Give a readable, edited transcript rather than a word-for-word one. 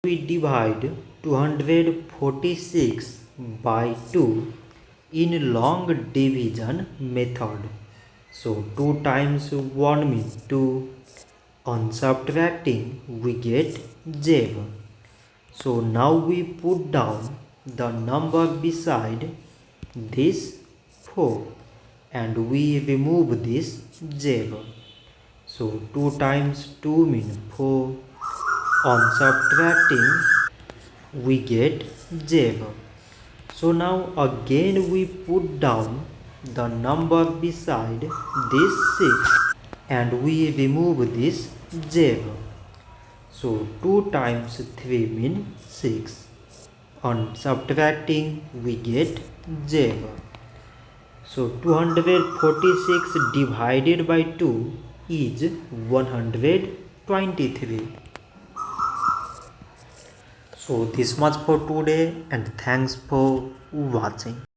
We divide 246 by 2 in long division method. So 2 times 1 means 2. On subtracting we get 0. So now we put down the number beside this 4 and we remove this 0. So 2 times 2 means 4. On subtracting we get 0. So now again we put down the number beside this 6 and we remove this 0. So 2 times 3 means 6. On subtracting we get 0. So 246 divided by 2 is 123. So this much for today and thanks for watching.